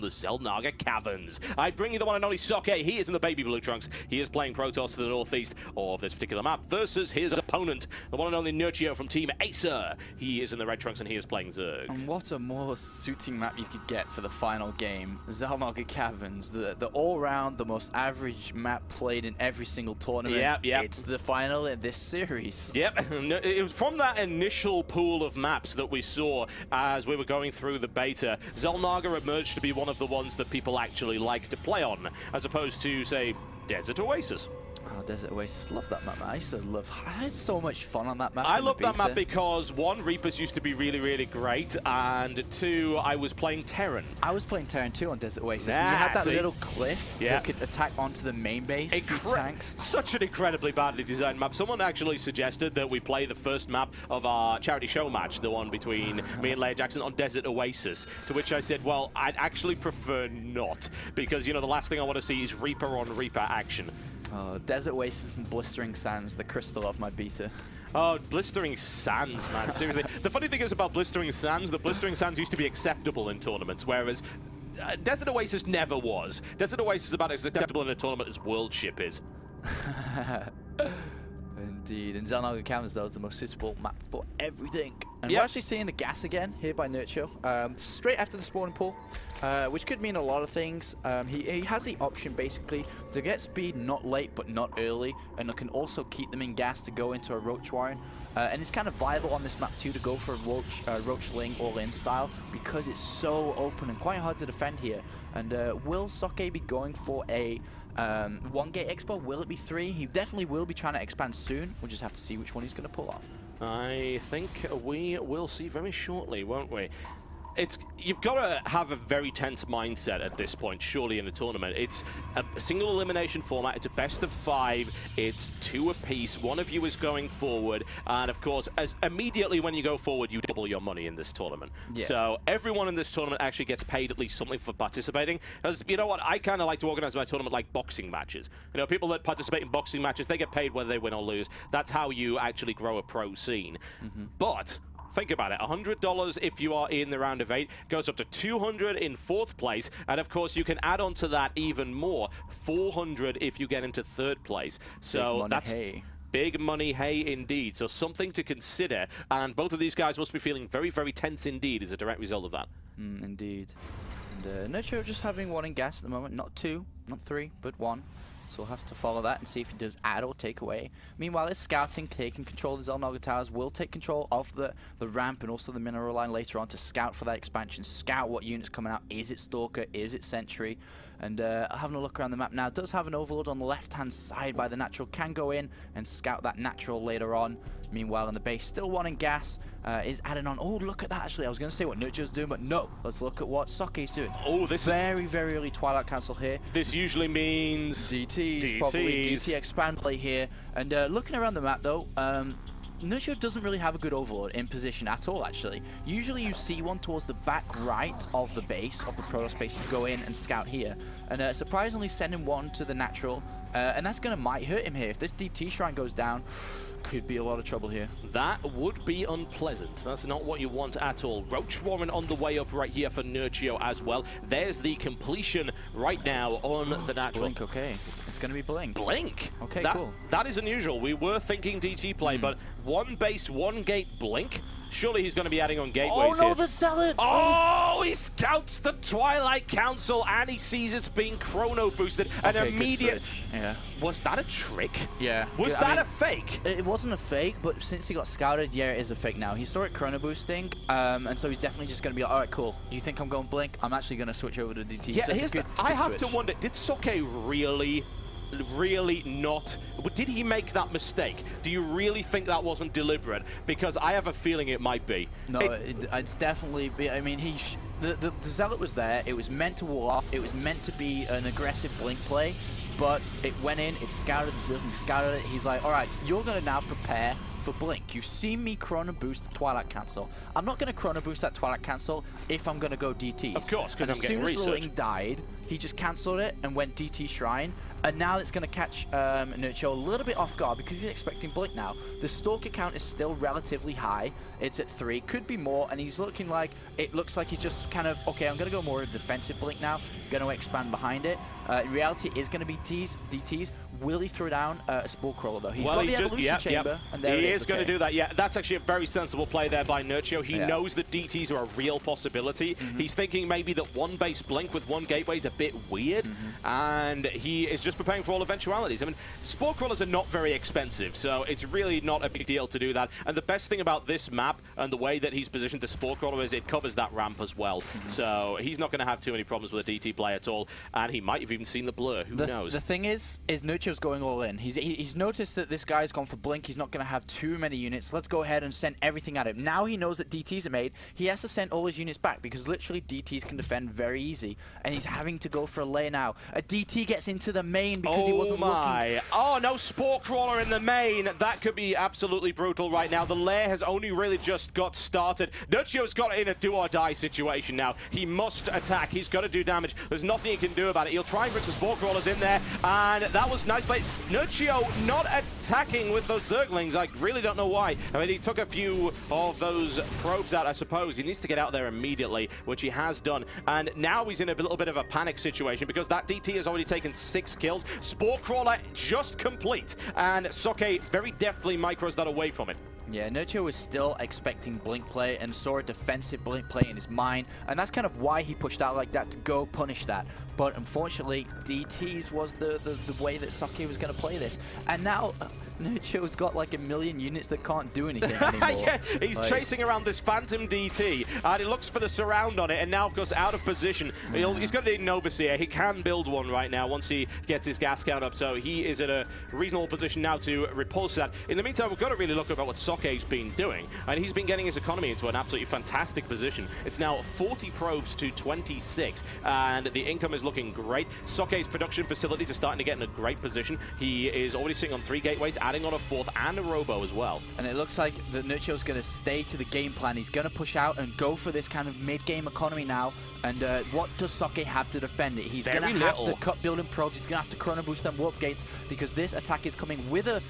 the Zelnaga Caverns. I bring you the one and only Socke. He is in the baby blue trunks. He is playing Protoss to the northeast of this particular map versus his opponent, the one and only Nerchio from Team Acer. He is in the red trunks and he is playing Zerg. And what a more suiting map you could get for the final game. Zelnaga Caverns, the all-round, the most average map played in every single tournament. Yep. It's the final in this series. Yep, it was from that initial pool of maps that we saw as we were going through the beta. Zelnaga emerged to be one of the ones that people actually like to play on, as opposed to, say, Desert Oasis. Oh, Desert Oasis, love that map. I had so much fun on that map. I love that map because, one, Reapers used to be really, really great, and two, I was playing Terran. I was playing Terran too on Desert Oasis. And you had that little cliff that could attack onto the main base, few tanks. Such an incredibly badly designed map. Someone actually suggested that we play the first map of our charity show match, the one between me and Leia Jackson, on Desert Oasis, to which I said, well, I'd actually prefer not, because, you know, the last thing I want to see is Reaper on Reaper action. Oh, Desert Oasis and Blistering Sands, the crystal of my beta. Oh, Blistering Sands, man, seriously. The funny thing is about Blistering Sands, the Blistering Sands used to be acceptable in tournaments, whereas Desert Oasis never was. Desert Oasis is about as acceptable in a tournament as World Ship is. Indeed, and Zelnaga Caverns, though, is the most suitable map for everything. And we're actually seeing the gas again here by Nerchio, straight after the spawning pool, which could mean a lot of things. He has the option, basically, to get speed not late but not early, and it can also keep them in gas to go into a Roach Warren. And it's kind of viable on this map, too, to go for a Roach Ling all-in style, because it's so open and quite hard to defend here. And will Socke be going for a 1-gate expo? Will it be 3? He definitely will be trying to expand soon. We'll just have to see which one he's going to pull off. I think we will see very shortly, won't we? You've got to have a very tense mindset at this point, surely, in a tournament. It's a single elimination format. It's a best of 5. It's 2 apiece. One of you is going forward. And, of course, immediately when you go forward, you double your money in this tournament. Yeah. So everyone in this tournament actually gets paid at least something for participating. Because, you know what, I kind of like to organize my tournament like boxing matches. You know, people that participate in boxing matches, they get paid whether they win or lose. That's how you actually grow a pro scene. But think about it, $100 if you are in the round of 8, goes up to $200 in 4th place, and of course you can add on to that even more, $400 if you get into 3rd place. So that's big money, hey, indeed. So something to consider, and both of these guys must be feeling very, very tense indeed as a direct result of that. Indeed. And Nerchio just having 1 in gas at the moment, not 2, not 3, but 1. So we'll have to follow that and see if he does add or take away. Meanwhile, it's scouting, taking control of the Zelnaga Towers, will take control of the ramp and also the mineral line later on to scout for that expansion, scout what unit's coming out. Is it Stalker? Is it Sentry? And having a look around the map now, does have an Overlord on the left-hand side by the natural, can go in and scout that natural later on. Meanwhile, in the base, still 1 in gas, is adding on. Oh, look at that, actually. I was going to say what Nerchio's doing, but no. Let's look at what Socke's doing. Oh, this very, very early Twilight Council here. This usually means DTs, probably DT expand play here. And looking around the map, though, Nerchio doesn't really have a good Overlord in position at all, actually. Usually you see one towards the back right of the base, of the Protoss base, to go in and scout here. And surprisingly sending 1 to the natural, and that's going to might hurt him here. If this DT shrine goes down, could be a lot of trouble here. That would be unpleasant. That's not what you want at all. Roach Warren on the way up right here for Nerchio as well. There's the completion right now on the natural. Blink, okay. It's going to be Blink. Blink? Okay, cool. That is unusual. We were thinking DT play, but 1 base, 1 gate Blink? Surely he's going to be adding on gateways here. The Zealot! Oh, he scouts the Twilight Council and he sees it's being chrono boosted. An immediate... Yeah. Was that a trick? Yeah. Was that a fake? It wasn't a fake, but since he got scouted, yeah, it is a fake now. He saw it chrono boosting, and so he's definitely just going to be like, all right, cool. You think I'm going Blink? I'm actually going to switch over to DT. Yeah, so I have to wonder, did Socke really not? Did he make that mistake? Do you really think that wasn't deliberate? Because I have a feeling it might be. No, it's definitely. I mean, the Zealot was there. It was meant to wall off. It was meant to be an aggressive Blink play, but it went in. It scouted the Zealot. He scouted it. He's like, all right, you're going to now prepare for Blink. You've seen me chrono boost the Twilight Cancel. I'm not going to chrono boost that Twilight Cancel if I'm going to go DT. Of course, because I'm getting research. As soon as the Ling died, he just cancelled it and went DT Shrine, and now it's going to catch Nerchio a little bit off guard because he's expecting Blink now. The Stalker count is still relatively high. It's at 3, could be more, and he's looking like, it looks like he's just kind of, okay, I'm going to go more defensive Blink now, going to expand behind it. In reality, it is going to be DTs. Will he throw down a Spore Crawler, though? He's got the Evolution Chamber, and there he it is. He is going to do that, yeah. That's actually a very sensible play there by Nerchio. He knows that DTs are a real possibility. He's thinking maybe that one base Blink with one gateway is a bit weird, and he is just preparing for all eventualities. I mean, Spore Crawlers are not very expensive, so it's really not a big deal to do that. And the best thing about this map and the way that he's positioned the Spore Crawler is it covers that ramp as well. So he's not going to have too many problems with a DT play at all, and he might have even seen the blur. Who knows? The thing is Nerchio's going all in. He's noticed that this guy's gone for Blink. He's not going to have too many units. Let's go ahead and send everything at him. Now he knows that DTs are made. He has to send all his units back because literally DTs can defend very easy, and he's having to go for a lair now. A DT gets into the main because he wasn't looking. Oh, no Spore Crawler in the main. That could be absolutely brutal right now. The lair has only really just got started. Nerchio's got in a do-or-die situation now. He must attack. He's got to do damage. There's nothing he can do about it. He'll try and bring some Spore Crawlers in there, and that was nice play. Nerchio not attacking with those Zerglings. I really don't know why. I mean, he took a few of those probes out, I suppose. He needs to get out there immediately, which he has done. And now he's in a little bit of a panic situation because that DT has already taken 6 kills. Spore Crawler just complete. And Socke very deftly micros that away from it. Yeah, Nerchio was still expecting Blink play and saw a defensive Blink play in his mind, and that's kind of why he pushed out like that to go punish that. But unfortunately, DTs was the way that Socke was going to play this. And now Nerchio's got like a million units that can't do anything anymore. Yeah, he's chasing around this Phantom DT, and he looks for the surround on it, and now, of course, out of position. He's going to need an Overseer. He can build one right now once he gets his gas count up, so he is in a reasonable position now to repulse that. In the meantime, we've got to really look at what Socke's been doing, and he's been getting his economy into an absolutely fantastic position. It's now 40 probes to 26, and the income is looking great. Socke's production facilities are starting to get in a great position. He is already sitting on 3 gateways, adding on a 4th and a robo as well. And it looks like that Nerchio's going to stay to the game plan. He's going to push out and go for this kind of mid-game economy now. And what does Socke have to defend it? He's going to have to cut building probes. He's going to have to chrono boost them warp gates because this attack is coming with a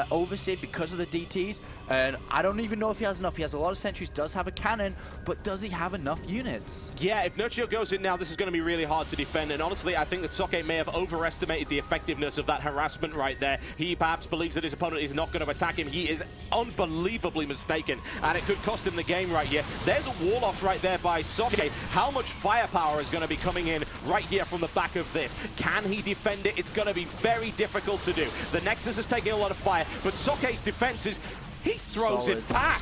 Overseer because of the DTs. And I don't even know if he has enough. He has a lot of sentries, does have a cannon, but does he have enough units? Yeah, if Nerchio goes in now, this is going to be really hard to defend. And honestly, I think that Socke may have overestimated the effectiveness of that harassment right there. He perhaps believes that his opponent is not going to attack him. He is unbelievably mistaken, and it could cost him the game right here. There's a wall off right there by Socke. How much firepower is going to be coming in right here from the back of this? Can he defend it? It's going to be very difficult to do. The Nexus is taking a lot of fire, but Socke's defense is, he throws it back.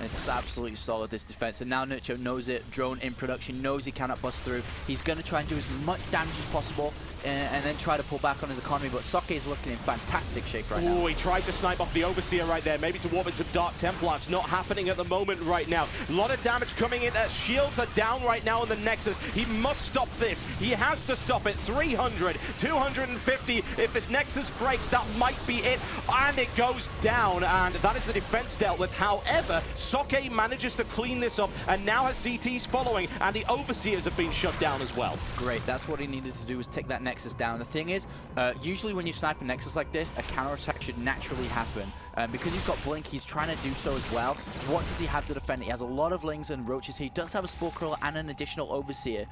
It's absolutely solid, this defense, and now Nerchio knows it. Drone in production, knows he cannot bust through. He's going to try and do as much damage as possible and then try to pull back on his economy, but Socke is looking in fantastic shape right now. He tried to snipe off the Overseer right there, maybe to warp into Dark Templar. It's not happening at the moment right now. A lot of damage coming in. Shields are down right now on the Nexus. He must stop this. He has to stop it. 300, 250. If this Nexus breaks, that might be it. And it goes down, and that is the defense dealt with. However, Socke manages to clean this up, and now has DTs following, and the Overseers have been shut down as well. Great, that's what he needed to do, was take that Nexus down. The thing is, usually when you snipe a Nexus like this, a counterattack should naturally happen. Because he's got Blink, he's trying to do so as well. What does he have to defend? He has a lot of Lings and Roaches. He does have a Spore Crawler and an additional Overseer.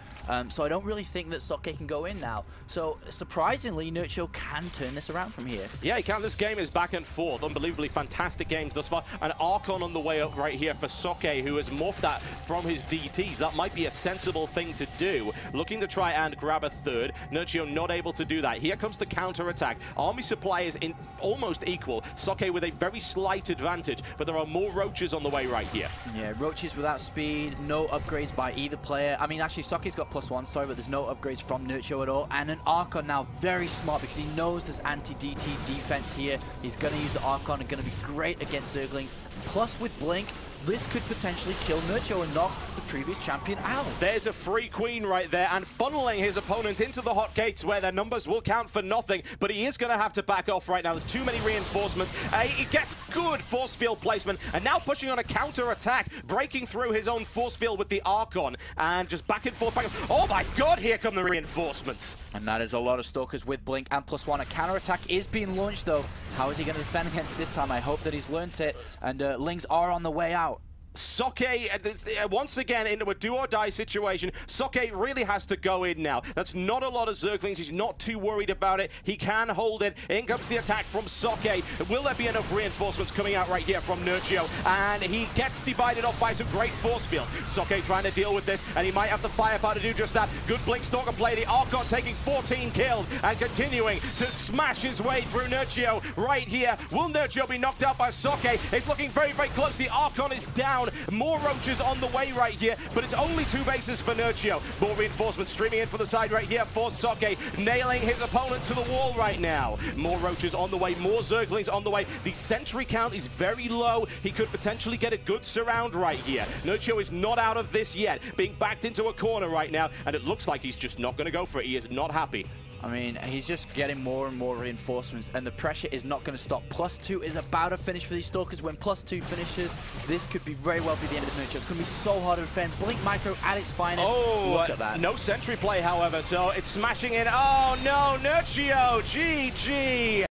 So I don't really think that Socke can go in now. So surprisingly, Nerchio can turn this around from here. Yeah, he can. This game is back and forth. Unbelievably fantastic games thus far. An Archon on the way up right here for Socke, who has morphed that from his DTs. That might be a sensible thing to do. Looking to try and grab a 3rd. Nerchio not able to do that. Here comes the counter-attack. Army supply is almost equal. Socke with a very slight advantage, but there are more Roaches on the way right here. Yeah, Roaches without speed, no upgrades by either player. I mean, actually, Socke's got +1, sorry, but there's no upgrades from Nerchio at all. And an Archon now very smart because he knows there's anti-DT defense here. He's going to use the Archon and going to be great against Zerglings. Plus, with Blink, this could potentially kill Nerchio and knock the previous champion out. There's a free queen right there, and funneling his opponent into the hot gates where their numbers will count for nothing, but he is going to have to back off right now. There's too many reinforcements. He gets good force field placement, and now pushing on a counter-attack, breaking through his own force field with the Archon, and just back and forth, back and forth. Oh my god, here come the reinforcements! And that is a lot of Stalkers with Blink and +1. A counter-attack is being launched, though. How is he going to defend against it this time? I hope that he's learnt it, and Lings are on the way out. Socke, once again, into a do-or-die situation. Socke really has to go in now. That's not a lot of Zerglings. He's not too worried about it. He can hold it. In comes the attack from Socke. Will there be enough reinforcements coming out right here from Nerchio? And he gets divided off by some great force field. Socke trying to deal with this, and he might have the firepower to do just that. Good Blink Stalker play. The Archon taking 14 kills and continuing to smash his way through Nerchio right here. Will Nerchio be knocked out by Socke? It's looking very, very close. The Archon is down. More roaches on the way right here, but it's only 2 bases for Nerchio. More reinforcements streaming in for the side right here for Socke, nailing his opponent to the wall right now. More roaches on the way, more Zerglings on the way. The sentry count is very low. He could potentially get a good surround right here. Nerchio is not out of this yet, being backed into a corner right now, and it looks like he's just not going to go for it. He is not happy. I mean, he's just getting more and more reinforcements, and the pressure is not going to stop. +2 is about to finish for these Stalkers. When +2 finishes, this could be very well be the end of Nerchio. It's going to be so hard to defend. Blink Micro at its finest. Oh, look at that. No sentry play, however, so it's smashing in. Oh no, Nerchio, GG.